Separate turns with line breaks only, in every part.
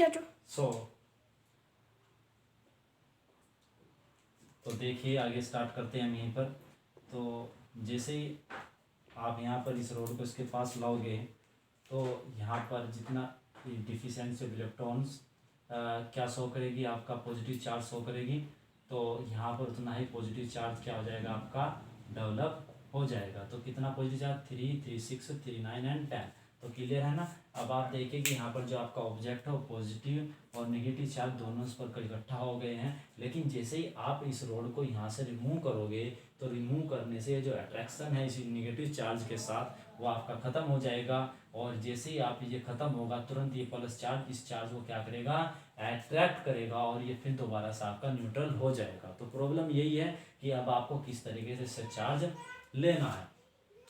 चाचू।
तो देखिए आगे स्टार्ट करते हैं हम यहीं पर। तो जैसे ही आप यहाँ पर इस रोड को इसके पास लाओगे तो यहाँ पर जितना डिफिशियंसी ऑफ इलेक्ट्रॉन्स क्या शो करेगी, आपका पॉजिटिव चार्ज शो करेगी। तो यहाँ पर उतना ही पॉजिटिव चार्ज क्या हो जाएगा, आपका डेवलप हो जाएगा। तो कितना पॉजिटिव चार्ज, 3, 3, 6, 3, 9 एंड 10। तो क्लियर है ना। अब आप देखिए कि यहाँ पर जो आपका ऑब्जेक्ट है वो पॉजिटिव और नेगेटिव चार्ज दोनों इस पर इकट्ठा हो गए हैं। लेकिन जैसे ही आप इस रोड को यहाँ से रिमूव करोगे तो रिमूव करने से जो अट्रैक्शन है इस नेगेटिव चार्ज के साथ वो आपका ख़त्म हो जाएगा। और जैसे ही आप ये ख़त्म होगा तुरंत ये प्लस चार्ज इस चार्ज को क्या करेगा, अट्रैक्ट करेगा और ये फिर दोबारा से आपका न्यूट्रल हो जाएगा। तो प्रॉब्लम यही है कि अब आपको किस तरीके से इससे चार्ज लेना है।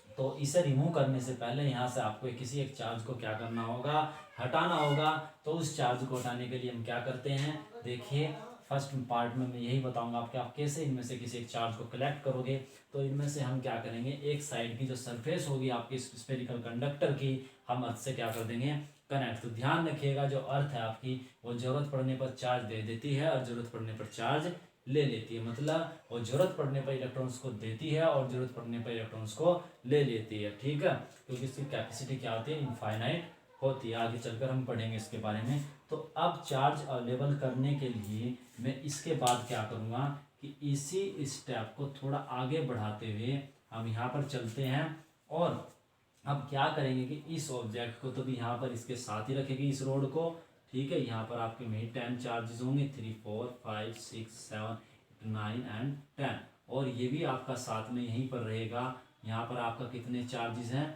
तो इसे रिमूव करने से पहले यहाँ से आपको किसी एक चार्ज को क्या करना होगा, हटाना होगा। तो उस चार्ज को हटाने के लिए हम क्या करते हैं, देखिए फर्स्ट पार्ट में मैं यही बताऊंगा आपके आप कैसे इनमें से किसी एक चार्ज को कलेक्ट करोगे। तो इनमें से हम क्या करेंगे, एक साइड की जो सरफेस होगी आपकी स्फेरिकल कंडक्टर की, हम अर्थ से क्या कर देंगे, कनेक्ट। तो ध्यान रखिएगा जो अर्थ है आपकी वो जरूरत पड़ने पर चार्ज दे देती है और जरूरत पड़ने पर चार्ज ले लेती है। मतलब वो जरूरत पड़ने पर इलेक्ट्रॉन्स को देती है और जरूरत पड़ने पर इलेक्ट्रॉन्स को ले लेती है। ठीक है, क्योंकि इसकी कैपेसिटी क्या होती है, इनफाइनाइट होती है। आगे चलकर हम पढ़ेंगे इसके बारे में। तो अब चार्ज अवेलेबल करने के लिए मैं इसके बाद क्या करूँगा कि इसी स्टेप को थोड़ा आगे बढ़ाते हुए हम यहाँ पर चलते हैं। और अब क्या करेंगे कि इस ऑब्जेक्ट को तो भी यहाँ पर इसके साथ ही रखेंगे इस रोड को। ठीक है, यहाँ पर आपके में 10 चार्जेस होंगे, 3, 4, 5, 6, 7, 9 एंड 10। और ये भी आपका साथ में यहीं पर रहेगा। यहाँ पर आपका कितने चार्जेस हैं,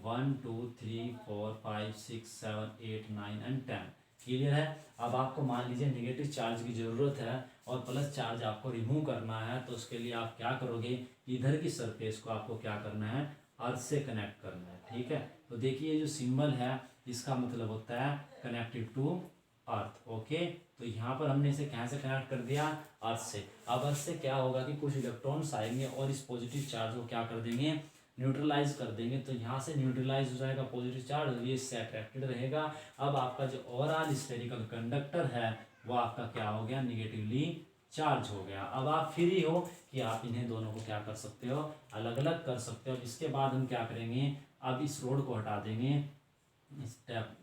1, 2, 3, 4, 5, 6, 7, 8, 9 एंड 10। क्लियर है। अब आपको मान लीजिए नेगेटिव चार्ज की ज़रूरत है और प्लस चार्ज आपको रिमूव करना है। तो उसके लिए आप क्या करोगे, इधर की सरफेस को आपको क्या करना है, अर्थ से कनेक्ट करना है। ठीक है, तो देखिए ये जो सिंबल है इसका मतलब होता है कनेक्टेड टू अर्थ। ओके, तो यहाँ पर हमने इसे कहाँ से कनेक्ट कर दिया, अर्थ से। अब अर्थ से क्या होगा कि कुछ इलेक्ट्रॉन्स आएंगे और इस पॉजिटिव चार्ज को क्या कर देंगे, न्यूट्रलाइज कर देंगे। तो यहाँ से न्यूट्रलाइज हो जाएगा पॉजिटिव चार्ज और ये इससे अट्रैक्टेड रहेगा। अब आपका जो ओवरऑल स्फेरिकल कंडक्टर है वो आपका क्या हो गया, निगेटिवली चार्ज हो गया। अब आप फ्री हो कि आप इन्हें दोनों को क्या कर सकते हो, अलग अलग कर सकते हो। इसके बाद हम क्या करेंगे, अब इस रोड को हटा देंगे स्टेप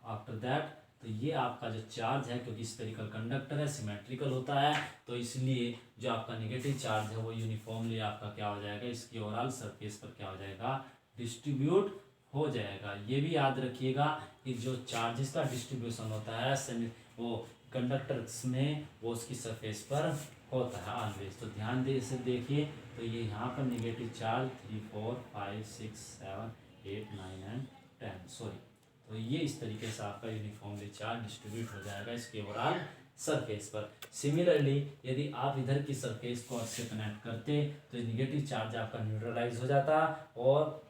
आफ्टर दैट। तो ये आपका जो चार्ज है, क्योंकि स्फेरिकल कंडक्टर है, सिमेट्रिकल होता है, तो इसलिए जो आपका नेगेटिव चार्ज है वो यूनिफॉर्मली आपका क्या हो जाएगा, इसकी ओवरऑल सरफेस पर क्या हो जाएगा, डिस्ट्रीब्यूट हो जाएगा। ये भी याद रखिएगा कि जो चार्जेस का डिस्ट्रीब्यूशन होता है वो कंडक्टर्स में वो उसकी सरफेस पर होता है ऑलवेज। तो ध्यान दे इसे देखिए। तो ये यहाँ पर नेगेटिव चार्ज 3, 4, 5, 6, 7, 8, 9 एंड 10, सॉरी। तो ये इस तरीके से आपका यूनिफॉर्मली चार्ज डिस्ट्रीब्यूट हो जाएगा इसके ओवरऑल सरफेस पर। सिमिलरली यदि आप इधर की सरफेस को अर्थ से कनेक्ट करते तो निगेटिव चार्ज आपका न्यूट्रलाइज हो जाता और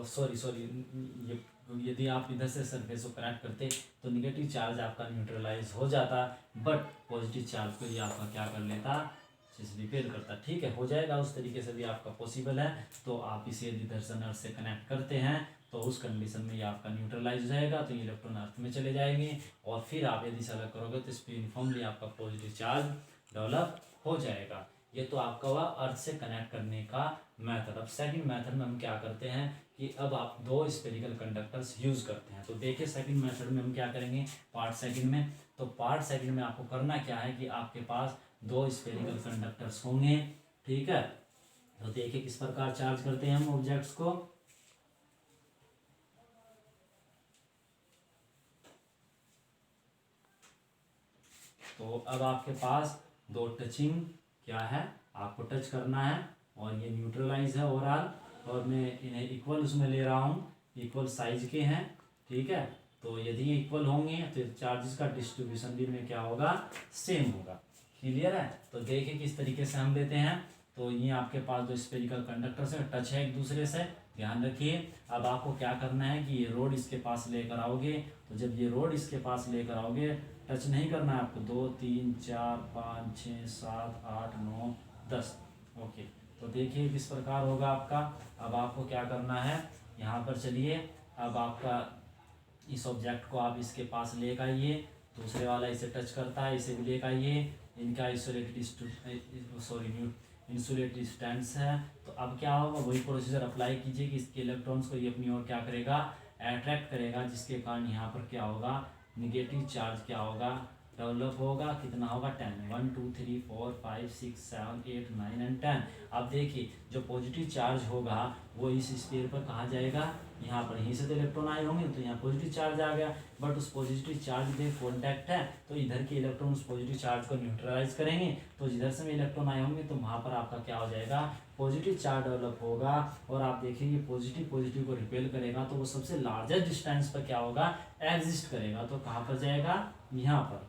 सॉरी ये यदि आप इधर से सरफेस को कनेक्ट करते तो निगेटिव चार्ज आपका न्यूट्रलाइज हो जाता, बट पॉजिटिव चार्ज को ये आपका क्या कर लेता, रिपेयर करता। ठीक है, हो जाएगा उस तरीके से भी आपका पॉसिबल है। तो आप इसे यदि इधर से नर्स से कनेक्ट करते हैं तो उस कंडीशन में ये आपका न्यूट्रलाइज हो जाएगा। तो ये इलेक्ट्रॉन अर्थ में चले जाएंगे और फिर आप यदि इसे अलग करोगे तो इस पर यूनिफॉर्मली आपका पॉजिटिव चार्ज डेवलप हो जाएगा। ये तो आपका हुआ अर्थ से कनेक्ट करने का मेथड। अब सेकंड मेथड में हम क्या करते हैं कि अब आप दो स्फेरिकल कंडक्टर्स यूज करते हैं। तो देखिए सेकंड मेथड में हम क्या करेंगे, पार्ट सेकंड में। तो पार्ट सेकंड में आपको करना क्या है कि आपके पास दो स्फेरिकल कंडक्टर्स होंगे। ठीक है, तो देखिए किस प्रकार चार्ज करते हैं हम ऑब्जेक्ट्स को। तो अब आपके पास दो टचिंग क्या है, आपको टच करना है और ये न्यूट्रलाइज है ओवरऑल, और मैं इन्हें इक्वल उसमें ले रहा हूँ, इक्वल साइज के हैं। ठीक है, तो यदि ये इक्वल होंगे तो चार्जेस का डिस्ट्रीब्यूशन भी में क्या होगा, सेम होगा। क्लियर है। तो देखिए किस तरीके से हम लेते हैं। तो ये आपके पास दो स्फेरिकल कंडक्टर से टच है एक दूसरे से, ध्यान रखिए। अब आपको क्या करना है कि ये रोड इसके पास लेकर आओगे। तो जब ये रोड इसके पास लेकर आओगे, टच नहीं करना है आपको, 2, 3, 4, 5, 6, 7, 8, 9, 10। ओके, तो देखिए किस प्रकार होगा आपका। अब आपको क्या करना है, यहाँ पर चलिए। अब आपका इस ऑब्जेक्ट को आप इसके पास लेकर आइए, दूसरे वाला इसे टच करता है, इसे भी लेकर आइए, इनका इंसुलेटेड स्टैंड्स है। तो अब क्या होगा, वही प्रोसीजर अप्लाई कीजिए कि इसके इलेक्ट्रॉन्स को ये अपनी ओर क्या करेगा, अट्रैक्ट करेगा, जिसके कारण यहाँ पर क्या होगा, निगेटिव चार्ज क्या होगा, डेवलप होगा। कितना होगा, 10, 1 2 3 4 5 6 7 8 9 एंड 10। अब देखिए जो पॉजिटिव चार्ज होगा वो इस स्फीयर पर कहाँ जाएगा, यहाँ पर, यहीं से तो इलेक्ट्रॉन आए होंगे, तो यहाँ पॉजिटिव चार्ज आ गया। बट उस पॉजिटिव चार्ज में कॉन्टैक्ट है, तो इधर के इलेक्ट्रॉन उस पॉजिटिव चार्ज को न्यूट्रलाइज करेंगे, तो जिधर से भी इलेक्ट्रॉन आए होंगे तो वहाँ पर आपका क्या हो जाएगा, पॉजिटिव चार्ज डेवलप होगा। और आप देखिए पॉजिटिव पॉजिटिव को रिपेल करेगा तो वो सबसे लार्जेस्ट डिस्टेंस पर क्या होगा, एग्जिस्ट करेगा। तो कहाँ पर जाएगा, यहाँ पर,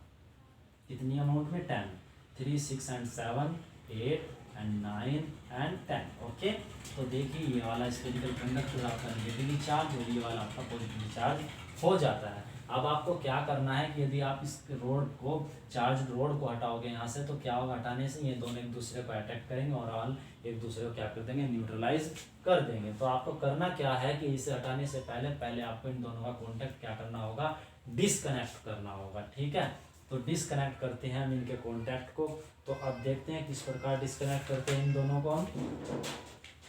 कितनी अमाउंट में, 10, 3 6 एंड 7 8 एंड 9 एंड 10। ओके, तो देखिए ये वाला स्फेरिकल कंडक्टर आपका नेगेटिव चार्ज और ये वाला आपका पॉजिटिव चार्ज हो जाता है। अब आपको क्या करना है कि यदि आप इस रोड को, चार्ज रोड को हटाओगे यहाँ से, तो क्या होगा, हटाने से ये दोनों एक दूसरे को अटैक करेंगे और ऑल एक दूसरे को क्या कर देंगे, न्यूट्रलाइज कर देंगे। तो आपको करना क्या है कि इसे हटाने से पहले आपको इन दोनों का कॉन्टैक्ट क्या करना होगा, डिसकनेक्ट करना होगा। ठीक है, तो डिसकनेक्ट करते हैं हम इनके कॉन्टैक्ट को। तो अब देखते हैं किस प्रकार डिसकनेक्ट करते हैं इन दोनों को हम।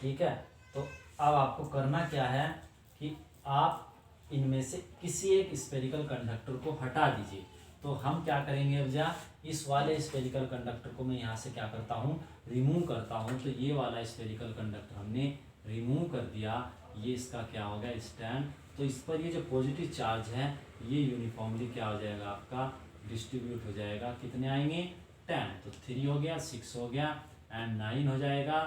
ठीक है, तो अब आपको करना क्या है कि आप इनमें से किसी एक स्फेरिकल कंडक्टर को हटा दीजिए। तो हम क्या करेंगे, अब जा इस वाले स्फेरिकल कंडक्टर को मैं यहाँ से क्या करता हूँ, रिमूव करता हूँ। तो ये वाला स्फेरिकल कंडक्टर हमने रिमूव कर दिया, ये इसका क्या हो गया, स्टैंड। तो इस पर ये जो पॉजिटिव चार्ज है ये यूनिफॉर्मली क्या हो जाएगा, आपका डिस्ट्रीब्यूट हो जाएगा। कितने आएंगे, 10, तो 3 हो गया, 6 हो गया एंड 9 हो जाएगा।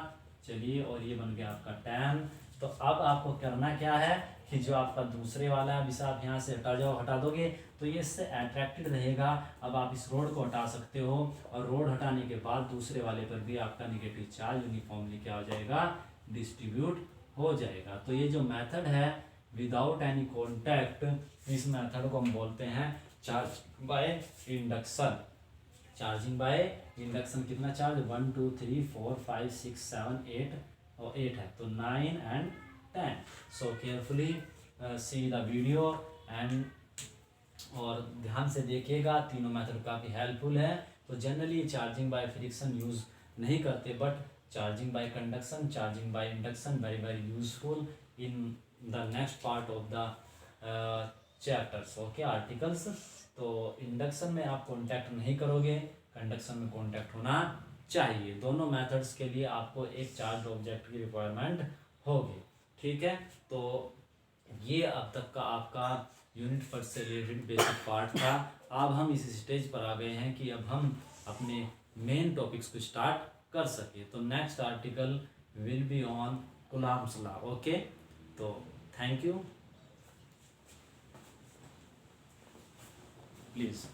चलिए, और ये बन गया आपका 10। तो अब आपको करना क्या है कि जो आपका दूसरे वाला है, अब इसे आप यहाँ से हटा दोगे तो ये इससे अट्रैक्टेड रहेगा। अब आप इस रोड को हटा सकते हो और रोड हटाने के बाद दूसरे वाले पर भी आपका निगेटिव चार्ज यूनिफॉर्मली क्या हो जाएगा, डिस्ट्रीब्यूट हो जाएगा। तो ये जो मेथड है विदाउट एनी कॉन्टैक्ट, इस मेथड को हम बोलते हैं charge by induction. Charging by induction, कितना चार्ज, 1 2 3 4 5 6 7 8 और 8 है, तो 9 and 10। So carefully see the video and, और ध्यान से देखिएगा, तीनों मेथड काफ़ी हेल्पफुल है। तो generally charging by friction use नहीं करते, but charging by conduction, charging by induction very very useful in the next part of the chapters. Okay, articles. तो इंडक्शन में आप कॉन्टैक्ट नहीं करोगे, कंडक्शन में कॉन्टैक्ट होना चाहिए। दोनों मेथड्स के लिए आपको एक चार्ज ऑब्जेक्ट की रिक्वायरमेंट होगी। ठीक है, तो ये अब तक का आपका यूनिट फर्स्ट से रिलेटेड बेसिक पार्ट था। अब हम इस स्टेज पर आ गए हैं कि अब हम अपने मेन टॉपिक्स को स्टार्ट कर सके। तो next article will be on Coulomb's law. Okay, तो थैंक यू, प्लीज़।